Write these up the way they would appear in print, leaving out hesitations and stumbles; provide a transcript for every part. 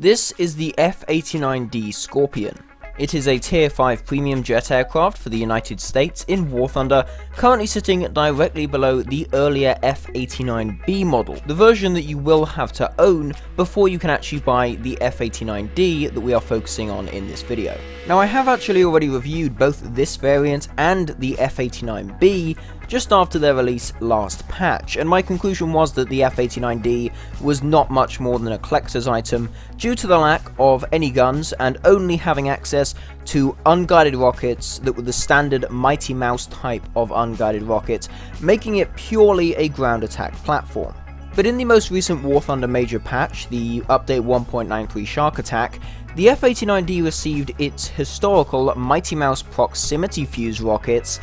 This is the F-89D Scorpion. It is a Tier 5 premium jet aircraft for the United States in War Thunder, currently sitting directly below the earlier F-89B model, the version that you will have to own before you can actually buy the F-89D that we are focusing on in this video. Now, I have actually already reviewed both this variant and the F-89B just after their release last patch, and my conclusion was that the F-89D was not much more than a collector's item due to the lack of any guns and only having access to unguided rockets that were the standard Mighty Mouse type of unguided rocket, making it purely a ground attack platform. But in the most recent War Thunder major patch, the update 1.93 Shark Attack, the F-89D received its historical Mighty Mouse proximity fuse rockets.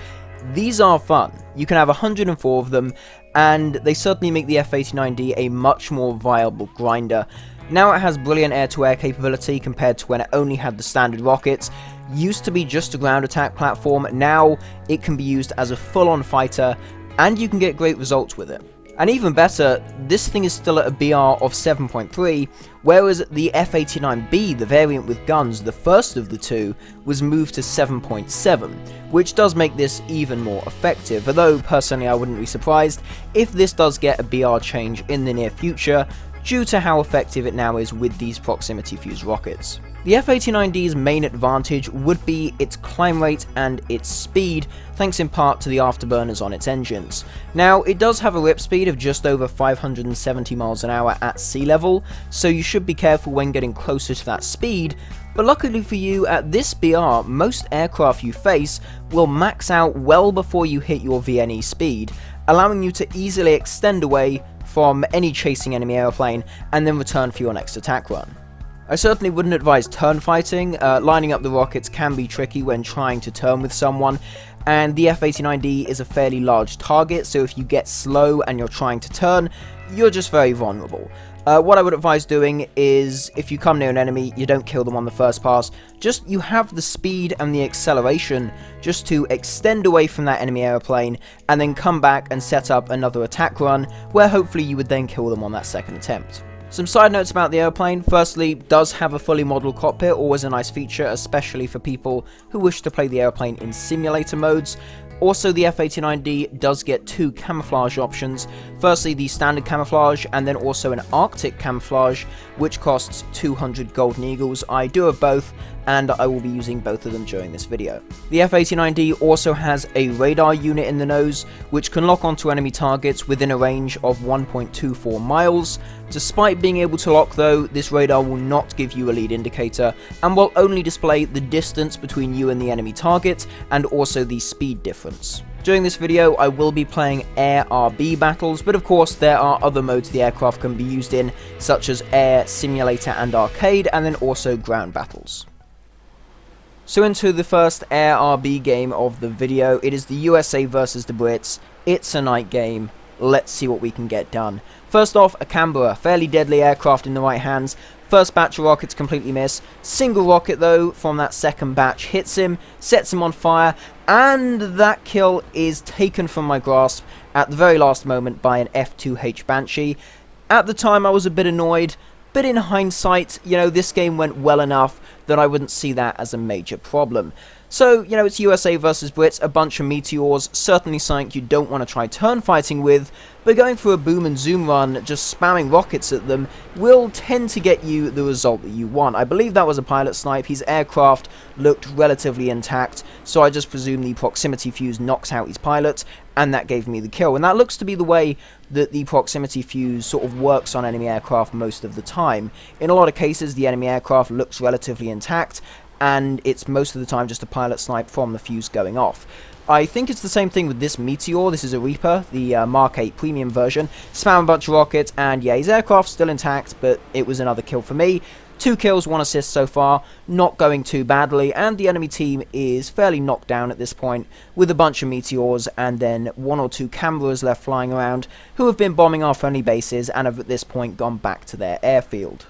These are fun. You can have 104 of them, and they certainly make the F-89D a much more viable grinder. Now it has brilliant air-to-air capability compared to when it only had the standard rockets. Used to be just a ground attack platform, now it can be used as a full-on fighter, and you can get great results with it. And even better, this thing is still at a BR of 7.3, whereas the F-89B, the variant with guns, the first of the two, was moved to 7.7, which does make this even more effective, although personally I wouldn't be surprised if this does get a BR change in the near future, due to how effective it now is with these proximity fuse rockets. The F-89D's main advantage would be its climb rate and its speed, thanks in part to the afterburners on its engines. Now, it does have a rip speed of just over 570 miles an hour at sea level, so you should be careful when getting closer to that speed, but luckily for you, at this BR, most aircraft you face will max out well before you hit your VNE speed, allowing you to easily extend away from any chasing enemy airplane and then return for your next attack run. I certainly wouldn't advise turn fighting. Lining up the rockets can be tricky when trying to turn with someone, and the F-89D is a fairly large target, so if you get slow and you're trying to turn, you're just very vulnerable. What I would advise doing is, if you come near an enemy, you don't kill them on the first pass, just you have the speed and the acceleration just to extend away from that enemy airplane, and then come back and set up another attack run, where hopefully you would then kill them on that second attempt. Some side notes about the airplane. Firstly, does have a fully modeled cockpit, always a nice feature, especially for people who wish to play the airplane in simulator modes. Also, the F-89D does get two camouflage options. Firstly, the standard camouflage, and then also an Arctic camouflage, which costs 200 golden eagles. I do have both, and I will be using both of them during this video. The F-89D also has a radar unit in the nose, which can lock onto enemy targets within a range of 1.24 miles. Despite being able to lock though, this radar will not give you a lead indicator, and will only display the distance between you and the enemy target, and also the speed difference. During this video, I will be playing air RB battles, but of course there are other modes the aircraft can be used in, such as air, simulator and arcade, and then also ground battles. So into the first air RB game of the video. It is the USA versus the Brits. It's a night game. Let's see what we can get done. First off, a Canberra, fairly deadly aircraft in the right hands. First batch of rockets completely miss. Single rocket though from that second batch hits him, sets him on fire, and that kill is taken from my grasp at the very last moment by an F-2H Banshee. At the time I was a bit annoyed, but in hindsight, this game went well enough that I wouldn't see that as a major problem. So, it's USA versus Brits, a bunch of meteors, certainly something you don't want to try turn fighting with, but going for a boom and zoom run, just spamming rockets at them, will tend to get you the result that you want. I believe that was a pilot snipe. His aircraft looked relatively intact, so I just presume the proximity fuse knocks out his pilot, and that gave me the kill. And that looks to be the way that the proximity fuse sort of works on enemy aircraft most of the time. In a lot of cases, the enemy aircraft looks relatively intact, and it's most of the time just a pilot snipe from the fuse going off. I think it's the same thing with this Meteor. This is a Reaper, the Mark 8 premium version. Spam a bunch of rockets, and yeah, his aircraft's still intact, but it was another kill for me. 2 kills, 1 assist so far, not going too badly, and the enemy team is fairly knocked down at this point, with a bunch of Meteors and then 1 or 2 Canberras left flying around, who have been bombing our friendly bases and have at this point gone back to their airfield.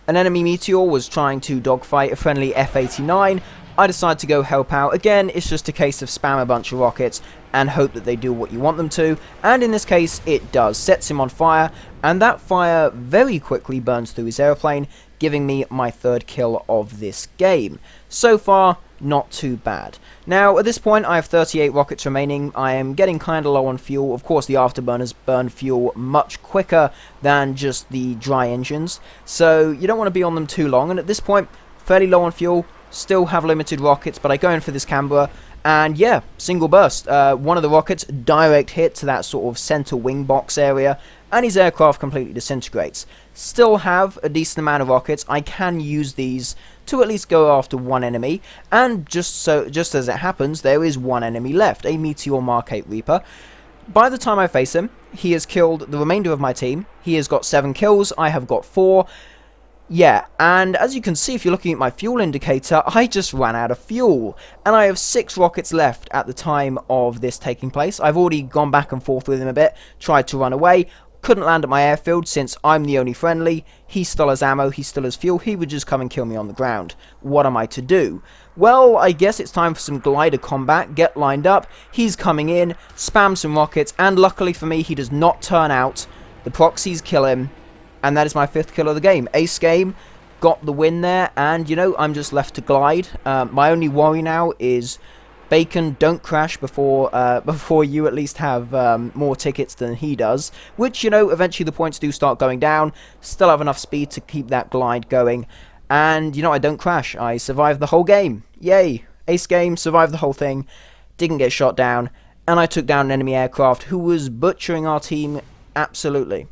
An enemy Meteor was trying to dogfight a friendly F-89. I decided to go help out. Again, it's just a case of spam a bunch of rockets and hope that they do what you want them to, and in this case it does. Sets him on fire, and that fire very quickly burns through his airplane, giving me my 3rd kill of this game. So far, not too bad. Now, at this point, I have 38 rockets remaining. I am getting kind of low on fuel. Of course, the afterburners burn fuel much quicker than just the dry engines, so you don't want to be on them too long. And at this point, fairly low on fuel, still have limited rockets, but I go in for this camber. And yeah, single burst. One of the rockets, direct hit to that sort of center wing box area, and his aircraft completely disintegrates. Still have a decent amount of rockets. I can use these to at least go after one enemy, and just as it happens, there is one enemy left, a Meteor Mark 8 Reaper. By the time I face him, he has killed the remainder of my team. He has got 7 kills, I have got 4. Yeah, and as you can see, if you're looking at my fuel indicator, I just ran out of fuel, and I have 6 rockets left at the time of this taking place. I've already gone back and forth with him a bit, tried to run away, couldn't land at my airfield since I'm the only friendly. He still has ammo, he still has fuel, he would just come and kill me on the ground. What am I to do? Well, I guess it's time for some glider combat. Get lined up, he's coming in, spam some rockets, and luckily for me, he does not turn out. The proxies kill him. And that is my 5th kill of the game. Ace game, got the win there, and you know, I'm just left to glide. My only worry now is Bacon, don't crash before you at least have more tickets than he does. Which, you know, eventually the points do start going down. Still have enough speed to keep that glide going. And, you know, I don't crash. I survived the whole game. Yay! Ace game, survived the whole thing. Didn't get shot down. And I took down an enemy aircraft who was butchering our team absolutely.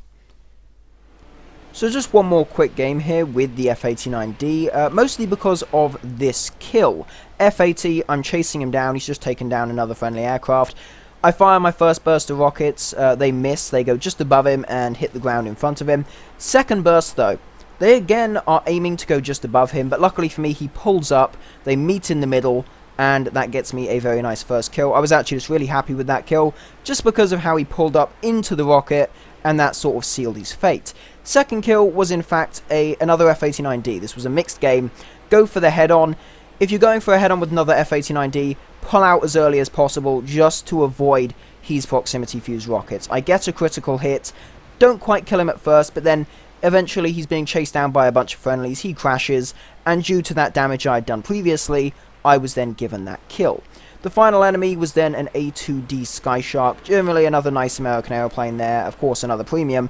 So just one more quick game here with the F-89D, mostly because of this kill. F-80, I'm chasing him down, he's just taken down another friendly aircraft. I fire my first burst of rockets, they miss, they go just above him and hit the ground in front of him. Second burst though, they again are aiming to go just above him, but luckily for me he pulls up, they meet in the middle, and that gets me a very nice first kill. I was actually just really happy with that kill, just because of how he pulled up into the rocket, and that sort of sealed his fate. Second kill was in fact another F-89D. This was a mixed game. Go for the head-on. If you're going for a head-on with another F-89D, pull out as early as possible just to avoid his proximity fuse rockets. I get a critical hit, don't quite kill him at first, but then eventually he's being chased down by a bunch of friendlies, he crashes, and due to that damage I had done previously, I was then given that kill. The final enemy was then an A-2D Skyshark, generally another nice American aeroplane there, of course another premium.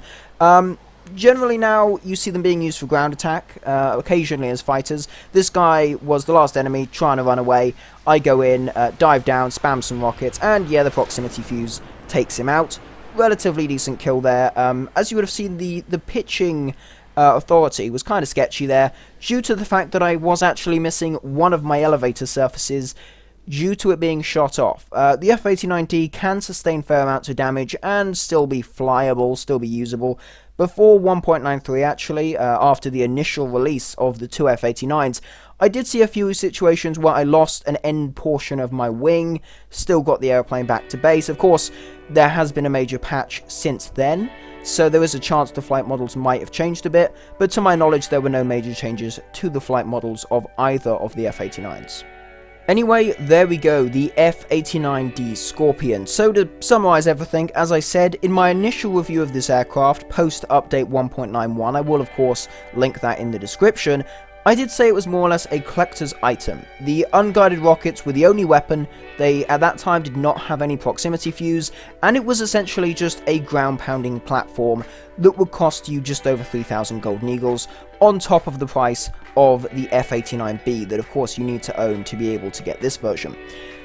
Generally now, you see them being used for ground attack, occasionally as fighters. This guy was the last enemy, trying to run away. I go in, dive down, spam some rockets, and yeah, the proximity fuse takes him out. Relatively decent kill there. As you would have seen, the pitching authority was kind of sketchy there, due to the fact that I was actually missing one of my elevator surfaces, due to it being shot off. The F-89D can sustain fair amounts of damage and still be flyable, still be usable. Before 1.93 actually, after the initial release of the 2 F-89s, I did see a few situations where I lost an end portion of my wing, still got the airplane back to base. Of course, there has been a major patch since then, so there is a chance the flight models might have changed a bit, but to my knowledge there were no major changes to the flight models of either of the F-89s. Anyway, there we go, the F-89D Scorpion. So to summarise everything, as I said, in my initial review of this aircraft, post-update 1.91, I will of course link that in the description, I did say it was more or less a collector's item. The unguided rockets were the only weapon, they at that time did not have any proximity fuse, and it was essentially just a ground-pounding platform that would cost you just over 3,000 golden eagles, on top of the price of the F-89B that of course you need to own to be able to get this version.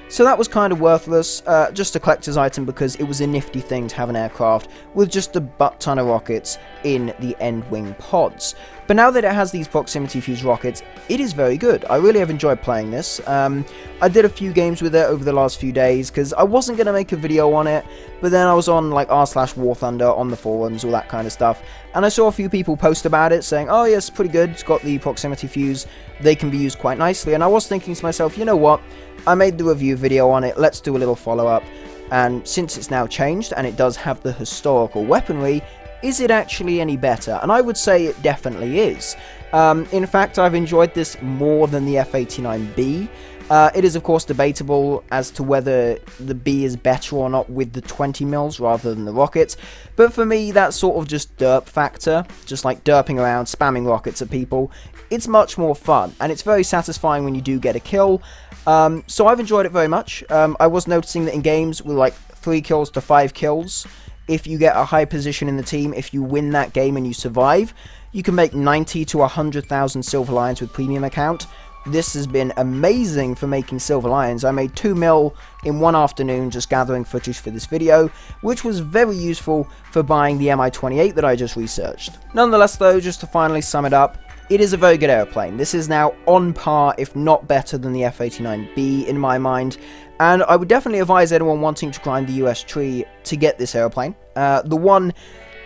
So that was kind of worthless, just a collector's item because it was a nifty thing to have an aircraft with just a butt ton of rockets in the end wing pods. But now that it has these proximity fuse rockets, it is very good. I really have enjoyed playing this. I did a few games with it over the last few days because I wasn't going to make a video on it, but then I was on like r/War Thunder on the forums, all that kind of stuff, and I saw a few people post about it saying, oh yes, pretty good, it's got the proximity fuse, they can be used quite nicely, and I was thinking to myself, you know what, I made the review video on it, let's do a little follow-up, and since it's now changed and it does have the historical weaponry, is it actually any better? And I would say it definitely is. In fact, I've enjoyed this more than the F-89B. It is of course debatable as to whether the B is better or not with the 20 mils rather than the rockets, but for me that's sort of just derp factor, just like derping around, spamming rockets at people. It's much more fun, and it's very satisfying when you do get a kill, so I've enjoyed it very much. I was noticing that in games with like 3 kills to 5 kills, if you get a high position in the team, if you win that game and you survive, you can make 90 to 100,000 Silver Lions with Premium account. This has been amazing for making Silver Lions. I made 2 mil in one afternoon just gathering footage for this video, which was very useful for buying the Mi-28 that I just researched. Nonetheless though, just to finally sum it up, it is a very good airplane. This is now on par, if not better than the F-89B in my mind, and I would definitely advise anyone wanting to climb the US tree to get this airplane. The one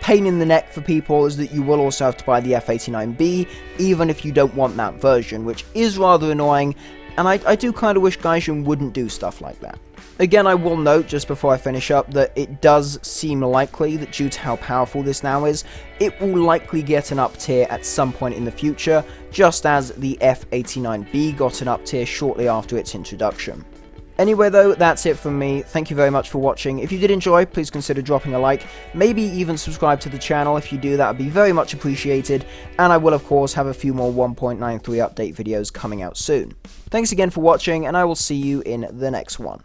pain in the neck for people is that you will also have to buy the F-89B, even if you don't want that version, which is rather annoying, and I do kind of wish Gaijin wouldn't do stuff like that. Again, I will note, just before I finish up, that it does seem likely that due to how powerful this now is, it will likely get an up tier at some point in the future, just as the F-89B got an up tier shortly after its introduction. Anyway though, that's it from me. Thank you very much for watching. If you did enjoy, please consider dropping a like, maybe even subscribe to the channel. If you do, that would be very much appreciated, and I will of course have a few more 1.93 update videos coming out soon. Thanks again for watching, and I will see you in the next one.